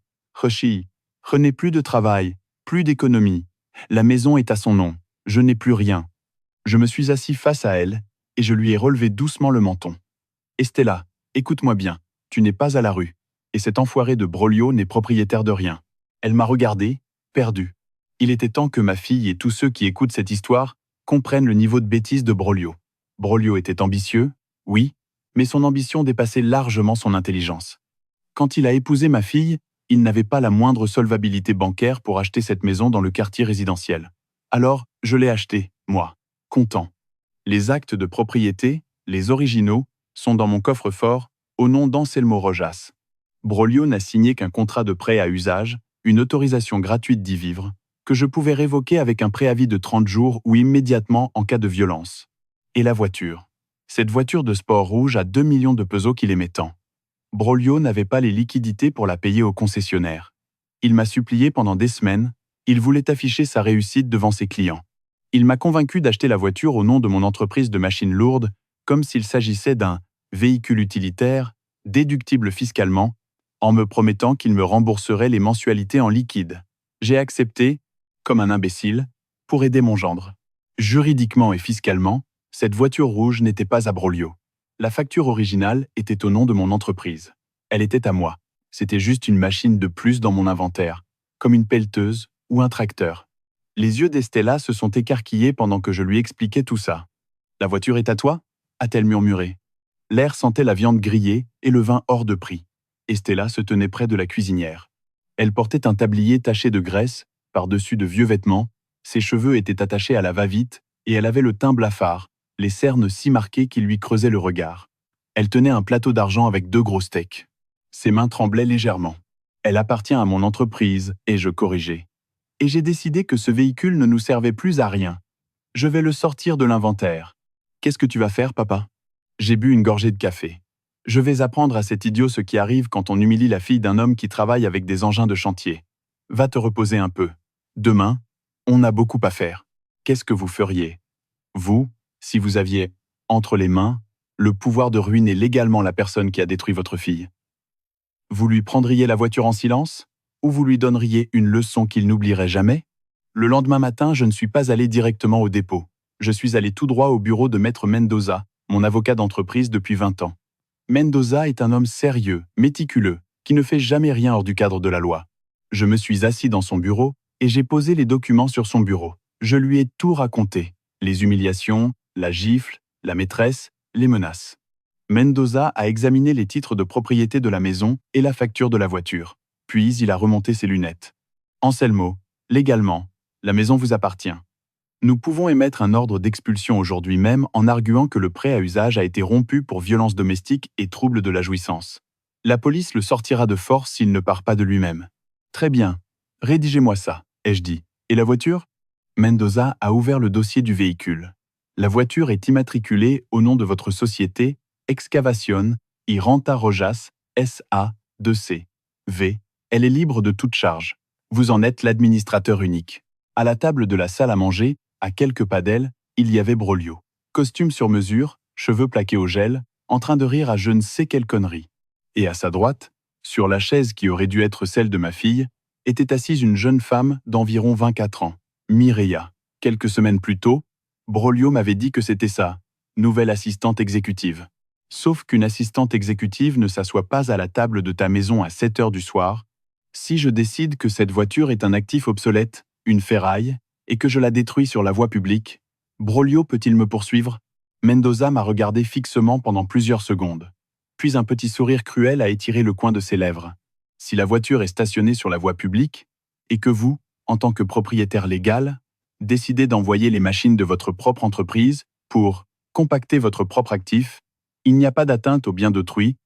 n'ai plus de travail, plus d'économie. La maison est à son nom. Je n'ai plus rien. » Je me suis assis face à elle et je lui ai relevé doucement le menton. « Estella, écoute-moi bien, tu n'es pas à la rue. Et cet enfoiré de Broglio n'est propriétaire de rien. » Elle m'a regardé, perdue. Il était temps que ma fille et tous ceux qui écoutent cette histoire comprennent le niveau de bêtise de Broglio. Broglio était ambitieux, oui, mais son ambition dépassait largement son intelligence. Quand il a épousé ma fille, il n'avait pas la moindre solvabilité bancaire pour acheter cette maison dans le quartier résidentiel. Alors, je l'ai achetée, moi, content. Les actes de propriété, les originaux, sont dans mon coffre-fort, au nom d'Anselmo Rojas. Broglio n'a signé qu'un contrat de prêt à usage, une autorisation gratuite d'y vivre, que je pouvais révoquer avec un préavis de 30 jours ou immédiatement en cas de violence. Et la voiture. Cette voiture de sport rouge à 2 millions de pesos qu'il aimait tant. Broglio n'avait pas les liquidités pour la payer au concessionnaire. Il m'a supplié pendant des semaines, il voulait afficher sa réussite devant ses clients. Il m'a convaincu d'acheter la voiture au nom de mon entreprise de machines lourdes, comme s'il s'agissait d'un véhicule utilitaire, déductible fiscalement, en me promettant qu'il me rembourserait les mensualités en liquide. J'ai accepté, comme un imbécile, pour aider mon gendre. Juridiquement et fiscalement, cette voiture rouge n'était pas à Broglio. La facture originale était au nom de mon entreprise. Elle était à moi. C'était juste une machine de plus dans mon inventaire, comme une pelleteuse ou un tracteur. Les yeux d'Estella se sont écarquillés pendant que je lui expliquais tout ça. « La voiture est à toi ?» a-t-elle murmuré. L'air sentait la viande grillée et le vin hors de prix. Estella se tenait près de la cuisinière. Elle portait un tablier taché de graisse, par-dessus de vieux vêtements, ses cheveux étaient attachés à la va-vite et elle avait le teint blafard, les cernes si marquées qui lui creusaient le regard. Elle tenait un plateau d'argent avec 2 gros steaks. Ses mains tremblaient légèrement. « Elle appartient à mon entreprise, » et je corrigeais. « Et j'ai décidé que ce véhicule ne nous servait plus à rien. Je vais le sortir de l'inventaire. Qu'est-ce que tu vas faire, papa ?» J'ai bu une gorgée de café. Je vais apprendre à cet idiot ce qui arrive quand on humilie la fille d'un homme qui travaille avec des engins de chantier. Va te reposer un peu. Demain, on a beaucoup à faire. Qu'est-ce que vous feriez, vous, si vous aviez, entre les mains, le pouvoir de ruiner légalement la personne qui a détruit votre fille? Vous lui prendriez la voiture en silence? Ou vous lui donneriez une leçon qu'il n'oublierait jamais? Le lendemain matin, je ne suis pas allé directement au dépôt. Je suis allé tout droit au bureau de Maître Mendoza, mon avocat d'entreprise depuis 20 ans. Mendoza est un homme sérieux, méticuleux, qui ne fait jamais rien hors du cadre de la loi. Je me suis assis dans son bureau et j'ai posé les documents sur son bureau. Je lui ai tout raconté, les humiliations, la gifle, la maîtresse, les menaces. Mendoza a examiné les titres de propriété de la maison et la facture de la voiture. Puis il a remonté ses lunettes. « Anselmo, légalement, la maison vous appartient. Nous pouvons émettre un ordre d'expulsion aujourd'hui même en arguant que le prêt à usage a été rompu pour violence domestique et trouble de la jouissance. La police le sortira de force s'il ne part pas de lui-même. »« Très bien, rédigez-moi ça, » ai-je dit. « Et la voiture ?» Mendoza a ouvert le dossier du véhicule. « La voiture est immatriculée au nom de votre société Excavación y Renta Rojas S.A. 2C. V. Elle est libre de toute charge. Vous en êtes l'administrateur unique. » À la table de la salle à manger, à quelques pas d'elle, il y avait Broglio. Costume sur mesure, cheveux plaqués au gel, en train de rire à je ne sais quelle connerie. Et à sa droite, sur la chaise qui aurait dû être celle de ma fille, était assise une jeune femme d'environ 24 ans, Mireia. Quelques semaines plus tôt, Broglio m'avait dit que c'était sa nouvelle assistante exécutive. Sauf qu'une assistante exécutive ne s'assoit pas à la table de ta maison à 7 heures du soir. Si je décide que cette voiture est un actif obsolète, une ferraille, et que je la détruis sur la voie publique, Broglio peut-il me poursuivre? Mendoza m'a regardé fixement pendant plusieurs secondes. Puis un petit sourire cruel a étiré le coin de ses lèvres. Si la voiture est stationnée sur la voie publique, et que vous, en tant que propriétaire légal, décidez d'envoyer les machines de votre propre entreprise pour compacter votre propre actif, il n'y a pas d'atteinte au bien d'autrui,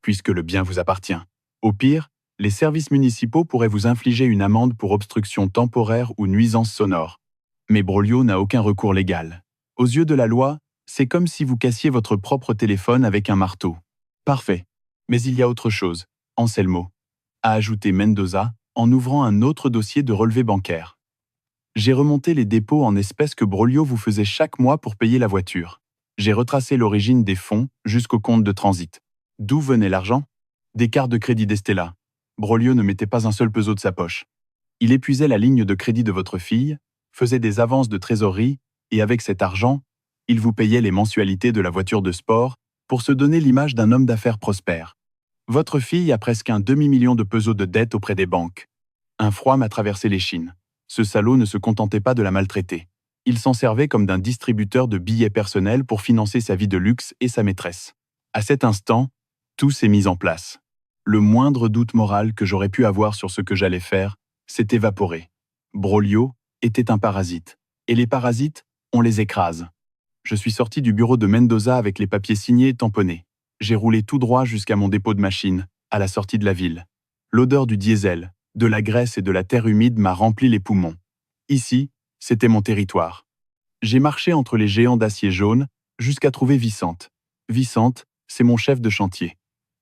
puisque le bien vous appartient. Au pire, les services municipaux pourraient vous infliger une amende pour obstruction temporaire ou nuisance sonore. Mais Broglio n'a aucun recours légal. Aux yeux de la loi, c'est comme si vous cassiez votre propre téléphone avec un marteau. Parfait. Mais il y a autre chose, Anselmo, a ajouté Mendoza en ouvrant un autre dossier de relevé bancaire. J'ai remonté les dépôts en espèces que Broglio vous faisait chaque mois pour payer la voiture. J'ai retracé l'origine des fonds jusqu'au compte de transit. D'où venait l'argent? Des cartes de crédit d'Estella. Broglio ne mettait pas un seul peso de sa poche. Il épuisait la ligne de crédit de votre fille, faisait des avances de trésorerie, et avec cet argent, il vous payait les mensualités de la voiture de sport pour se donner l'image d'un homme d'affaires prospère. Votre fille a presque un demi-million de pesos de dettes auprès des banques. Un froid m'a traversé l'échine. Ce salaud ne se contentait pas de la maltraiter. Il s'en servait comme d'un distributeur de billets personnels pour financer sa vie de luxe et sa maîtresse. À cet instant, tout s'est mis en place. Le moindre doute moral que j'aurais pu avoir sur ce que j'allais faire s'est évaporé. Broglio était un parasite. Et les parasites, on les écrase. Je suis sorti du bureau de Mendoza avec les papiers signés et tamponnés. J'ai roulé tout droit jusqu'à mon dépôt de machine, à la sortie de la ville. L'odeur du diesel, de la graisse et de la terre humide m'a rempli les poumons. Ici, c'était mon territoire. J'ai marché entre les géants d'acier jaune jusqu'à trouver Vicente. Vicente, c'est mon chef de chantier.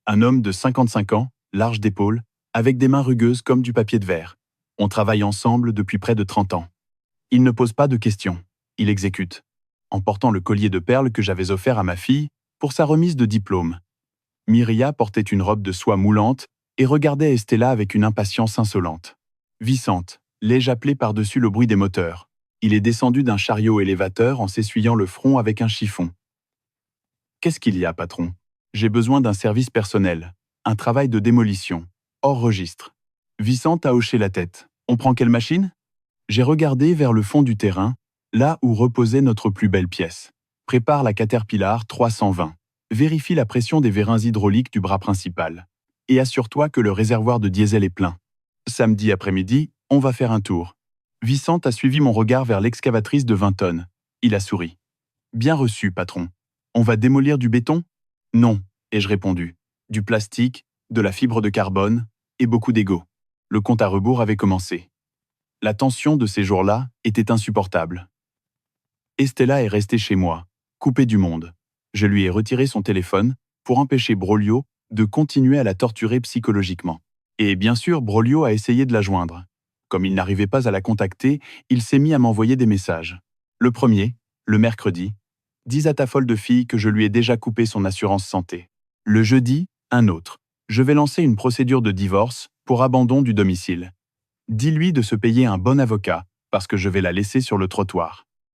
Un homme de 55 ans, large d'épaules, avec des mains rugueuses comme du papier de verre. On travaille ensemble depuis près de 30 ans. Il ne pose pas de questions, il exécute. En portant le collier de perles que j'avais offert à ma fille pour sa remise de diplôme. Myria portait une robe de soie moulante et regardait Estella avec une impatience insolente. Vicente, l'ai-je appelé par-dessus le bruit des moteurs. Il est descendu d'un chariot élévateur en s'essuyant le front avec un chiffon. Qu'est-ce qu'il y a, patron? J'ai besoin d'un service personnel, un travail de démolition, hors registre. Vicente a hoché la tête. On prend quelle machine? J'ai regardé vers le fond du terrain, là où reposait notre plus belle pièce. Prépare la Caterpillar 320. Vérifie la pression des vérins hydrauliques du bras principal. Et assure-toi que le réservoir de diesel est plein. Samedi après-midi, on va faire un tour. Vicente a suivi mon regard vers l'excavatrice de 20 tonnes. Il a souri. Bien reçu, patron. On va démolir du béton? Non, ai-je répondu. Du plastique, de la fibre de carbone et beaucoup d'ego. Le compte à rebours avait commencé. La tension de ces jours-là était insupportable. Estella est restée chez moi, coupée du monde. Je lui ai retiré son téléphone pour empêcher Broglio de continuer à la torturer psychologiquement. Et bien sûr, Broglio a essayé de la joindre. Comme il n'arrivait pas à la contacter, il s'est mis à m'envoyer des messages. Le premier, le mercredi, « Dis à ta folle de fille que je lui ai déjà coupé son assurance santé. » Le jeudi, un autre. « Je vais lancer une procédure de divorce pour abandon du domicile. Dis-lui de se payer un bon avocat, parce que je vais la laisser sur le trottoir. »